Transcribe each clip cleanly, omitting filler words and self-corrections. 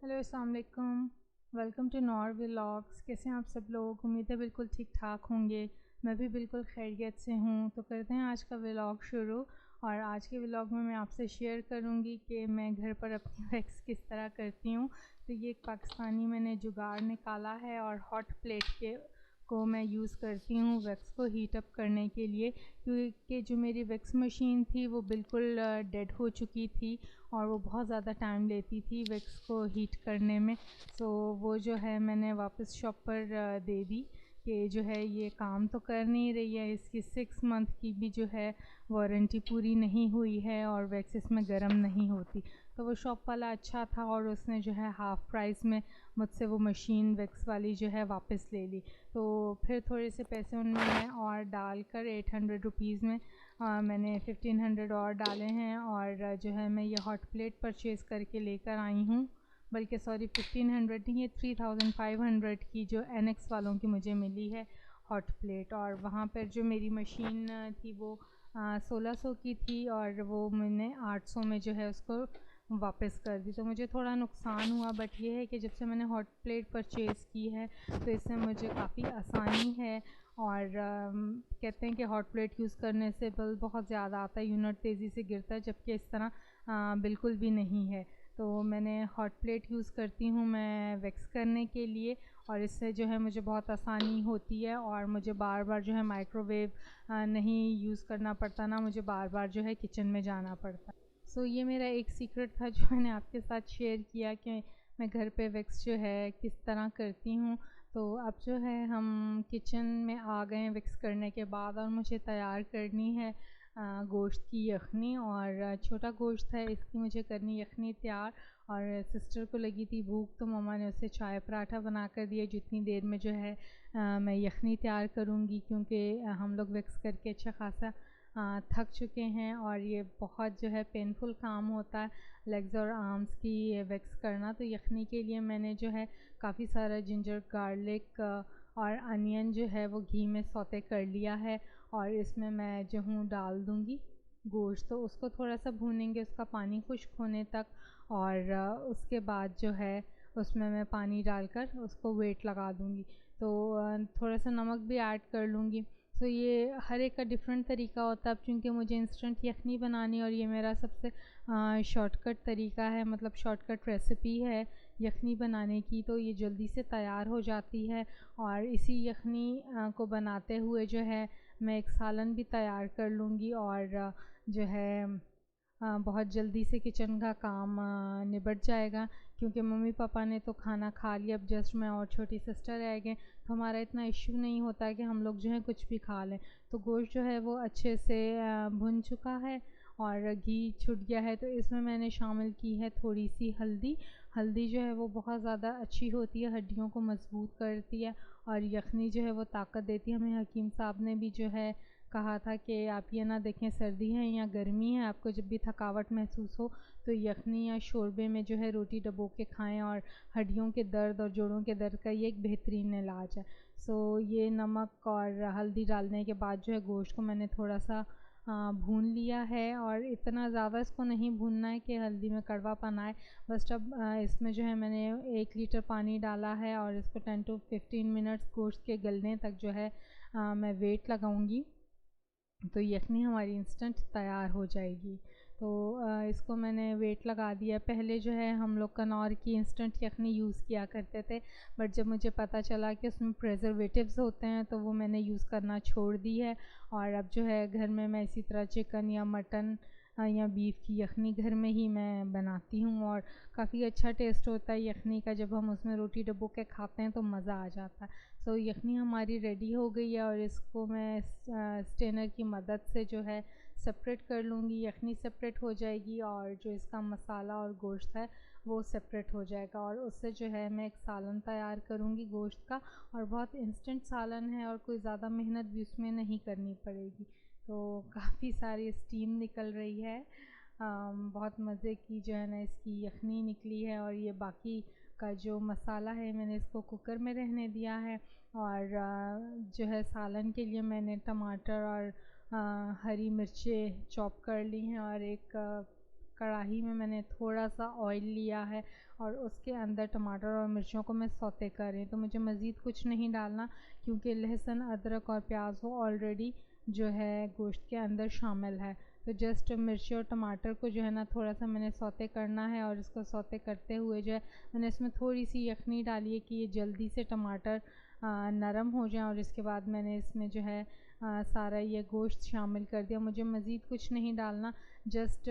Hello अस्सलाम वालेकुम। Welcome to Nor vlogs. कैसे हैं आप सब लोग? उम्मीद है बिल्कुल ठीक ठाक होंगे। मैं भी बिल्कुल खैरियत से हूँ। तो करते हैं आज का व्लॉग शुरू। और आज के व्लॉग में मैं आपसे शेयर करूँगी कि मैं घर पर अपनी वैक्स किस तरह करती हूँ। तो ये एक पाकिस्तानी मैंने जुगाड़ निकाला है और हॉट प्लेट के को मैं यूज़ करती हूँ वैक्स को हीट अप करने के लिए, क्योंकि जो मेरी वैक्स मशीन थी वो बिल्कुल डेड हो चुकी थी और वो बहुत ज़्यादा टाइम लेती थी वैक्स को हीट करने में। सो वो जो है मैंने वापस शॉप पर दे दी कि जो है ये काम तो कर नहीं रही है, इसकी 6 मंथ की भी जो है वारंटी पूरी नहीं हुई है और वैक्स इसमें गर्म नहीं होती। तो वो शॉप वाला अच्छा था और उसने जो है हाफ़ प्राइस में मुझसे वो मशीन वैक्स वाली जो है वापस ले ली। तो फिर थोड़े से पैसे उनमें मैं और डालकर 800 रुपीज़ में मैंने 1500 और डाले हैं और जो है मैं ये हॉट प्लेट परचेज़ करके लेकर आई हूँ। बल्कि सॉरी 1500 नहीं, ये 3500 की जो एनेक्स वालों की मुझे मिली है हॉट प्लेट। और वहाँ पर जो मेरी मशीन थी वो 1600 की थी और वो मैंने 800 में जो है उसको वापस कर दी। तो मुझे थोड़ा नुकसान हुआ, बट ये है कि जब से मैंने हॉट प्लेट परचेज़ की है तो इससे मुझे काफ़ी आसानी है। और कहते हैं कि हॉट प्लेट यूज़ करने से बिल बहुत ज़्यादा आता है, यूनिट तेज़ी से गिरता है, जबकि इस तरह बिल्कुल भी नहीं है। तो मैंने हॉट प्लेट यूज़ करती हूँ मैं वैक्स करने के लिए और इससे जो है मुझे बहुत आसानी होती है और मुझे बार बार जो है माइक्रोवेव नहीं यूज़ करना पड़ता, ना मुझे बार बार जो है किचन में जाना पड़ता। सो ये मेरा एक सीक्रेट था जो मैंने आपके साथ शेयर किया कि मैं घर पे वैक्स जो है किस तरह करती हूँ। तो अब जो है हम किचन में आ गए हैं वैक्स करने के बाद और मुझे तैयार करनी है गोश्त की यखनी। और छोटा गोश्त है, इसकी मुझे करनी यखनी तैयार। और सिस्टर को लगी थी भूख तो मम्मा ने उसे चाय पराठा बना कर दिया जितनी देर में जो है मैं यखनी तैयार करूँगी, क्योंकि हम लोग वैक्स करके अच्छा खासा थक चुके हैं और ये बहुत जो है पेनफुल काम होता है लेग्स और आर्म्स की वैक्स करना। तो यखनी के लिए मैंने जो है काफ़ी सारा जिंजर गार्लिक और अनियन जो है वो घी में सौते कर लिया है और इसमें मैं जो हूँ डाल दूँगी गोश्त। तो उसको थोड़ा सा भूनेंगे उसका पानी खुश्क होने तक और उसके बाद जो है उसमें मैं पानी डालकर उसको वेट लगा दूँगी। तो थोड़ा सा नमक भी ऐड कर लूँगी। तो ये हर एक का डिफरेंट तरीका होता है। अब चूँकि मुझे इंस्टेंट यखनी बनानी और ये मेरा सबसे शॉर्टकट तरीका है, मतलब शॉर्टकट रेसिपी है यखनी बनाने की, तो ये जल्दी से तैयार हो जाती है। और इसी यखनी को बनाते हुए जो है मैं एक सालन भी तैयार कर लूँगी और जो है बहुत जल्दी से किचन का काम निबट जाएगा, क्योंकि मम्मी पापा ने तो खाना खा लिया। अब जस्ट मैं और छोटी सिस्टर रह गए तो हमारा इतना इश्यू नहीं होता है कि हम लोग जो है कुछ भी खा लें। तो गोश्त जो है वो अच्छे से भुन चुका है और घी छूट गया है। तो इसमें मैंने शामिल की है थोड़ी सी हल्दी। हल्दी जो है वो बहुत ज़्यादा अच्छी होती है, हड्डियों को मजबूत करती है और यखनी जो है वो ताकत देती है। हमें हकीम साहब ने भी जो है कहा था कि आप ये ना देखें सर्दी है या गर्मी है, आपको जब भी थकावट महसूस हो तो यखनी या शोरबे में जो है रोटी डबो के खाएं और हड्डियों के दर्द और जोड़ों के दर्द का ये एक बेहतरीन इलाज है। सो ये नमक और हल्दी डालने के बाद जो है गोश्त को मैंने थोड़ा सा भून लिया है और इतना ज़्यादा इसको नहीं भूनना है कि हल्दी में कड़वापन आए। बस अब इसमें जो है मैंने 1 लीटर पानी डाला है और इसको 10 to 15 मिनट्स गोश्त के गलने तक जो है मैं वेट लगाऊंगी। तो यखनी हमारी इंस्टेंट तैयार हो जाएगी। तो इसको मैंने वेट लगा दिया। पहले जो है हम लोग कनौर की इंस्टेंट यखनी यूज़ किया करते थे, बट जब मुझे पता चला कि उसमें प्रिजर्वेटिव्स होते हैं तो वो मैंने यूज़ करना छोड़ दी है। और अब जो है घर में मैं इसी तरह चिकन या मटन या बीफ की यखनी घर में ही मैं बनाती हूँ और काफ़ी अच्छा टेस्ट होता है यखनी का। जब हम उसमें रोटी डुबो के खाते हैं तो मज़ा आ जाता है। सो यखनी हमारी रेडी हो गई है और इसको मैं स्टेनर की मदद से जो है सेपरेट कर लूँगी। यखनी सेपरेट हो जाएगी और जो इसका मसाला और गोश्त है वो सेपरेट हो जाएगा और उससे जो है मैं एक सालन तैयार करूँगी गोश्त का। और बहुत इंस्टेंट सालन है और कोई ज़्यादा मेहनत भी उसमें नहीं करनी पड़ेगी। तो काफ़ी सारी स्टीम निकल रही है। बहुत मज़े की जो है ना इसकी यखनी निकली है और ये बाकी का जो मसाला है मैंने इसको कुकर में रहने दिया है। और जो है सालन के लिए मैंने टमाटर और हरी मिर्चें चॉप कर ली हैं और एक कढ़ाई में मैंने थोड़ा सा ऑयल लिया है और उसके अंदर टमाटर और मिर्चों को मैं सौते कर रही हूँ। तो मुझे मज़ीद कुछ नहीं डालना क्योंकि लहसुन, अदरक और प्याज वो ऑलरेडी जो है गोश्त के अंदर शामिल है। तो जस्ट मिर्ची और टमाटर को जो है ना थोड़ा सा मैंने सौते करना है और इसको सौते करते हुए जो है मैंने इसमें थोड़ी सी यखनी डाली है कि ये जल्दी से टमाटर नरम हो जाए। और इसके बाद मैंने इसमें जो है सारा ये गोश्त शामिल कर दिया। मुझे मज़ीद कुछ नहीं डालना, जस्ट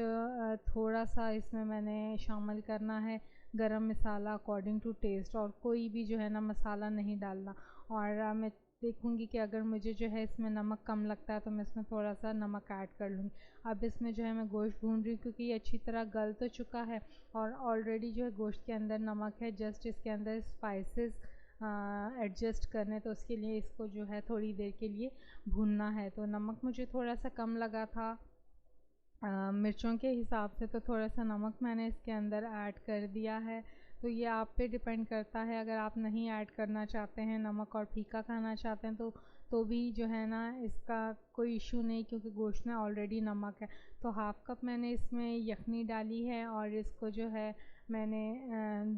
थोड़ा सा इसमें मैंने शामिल करना है गरम मसाला अकॉर्डिंग टू टेस्ट, और कोई भी जो है ना मसाला नहीं डालना। और मैं देखूंगी कि अगर मुझे जो है इसमें नमक कम लगता है तो मैं इसमें थोड़ा सा नमक ऐड कर लूँगी। अब इसमें जो है मैं गोश्त भून रही हूँ क्योंकि ये अच्छी तरह गल तो चुका है और ऑलरेडी जो है गोश्त के अंदर नमक है। जस्ट इसके अंदर स्पाइसेस एडजस्ट करने, तो उसके लिए इसको जो है थोड़ी देर के लिए भूनना है। तो नमक मुझे थोड़ा सा कम लगा था मिर्चों के हिसाब से, तो थोड़ा सा नमक मैंने इसके अंदर ऐड कर दिया है। तो ये आप पे डिपेंड करता है, अगर आप नहीं ऐड करना चाहते हैं नमक और फीका खाना चाहते हैं तो भी जो है ना इसका कोई इशू नहीं क्योंकि गोश्त में ऑलरेडी नमक है। तो हाफ़ कप मैंने इसमें यखनी डाली है और इसको जो है मैंने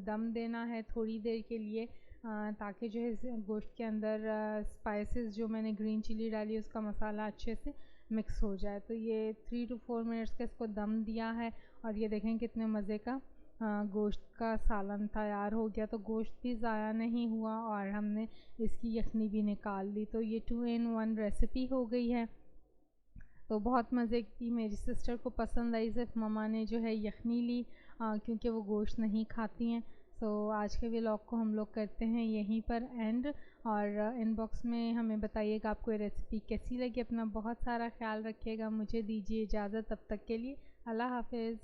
दम देना है थोड़ी देर के लिए ताकि जो है गोश्त के अंदर स्पाइसेस जो मैंने ग्रीन चिली डाली उसका मसाला अच्छे से मिक्स हो जाए। तो ये 3 to 4 मिनट्स का इसको दम दिया है और ये देखें कितने मज़े का गोश्त का सालन तैयार हो गया। तो गोश्त भी ज़ाया नहीं हुआ और हमने इसकी यखनी भी निकाल ली। तो ये 2 in 1 रेसिपी हो गई है। तो बहुत मज़े की, मेरी सिस्टर को पसंद आई। सिर्फ मम्मा ने जो है यखनी ली क्योंकि वो गोश्त नहीं खाती हैं। सो आज के व्लॉग को हम लोग करते हैं यहीं पर एंड, और इनबॉक्स में हमें बताइएगा आपको ये रेसिपी कैसी लगी। अपना बहुत सारा ख्याल रखिएगा। मुझे दीजिए इजाज़त, तब तक के लिए अल्लाह हाफ़िज़।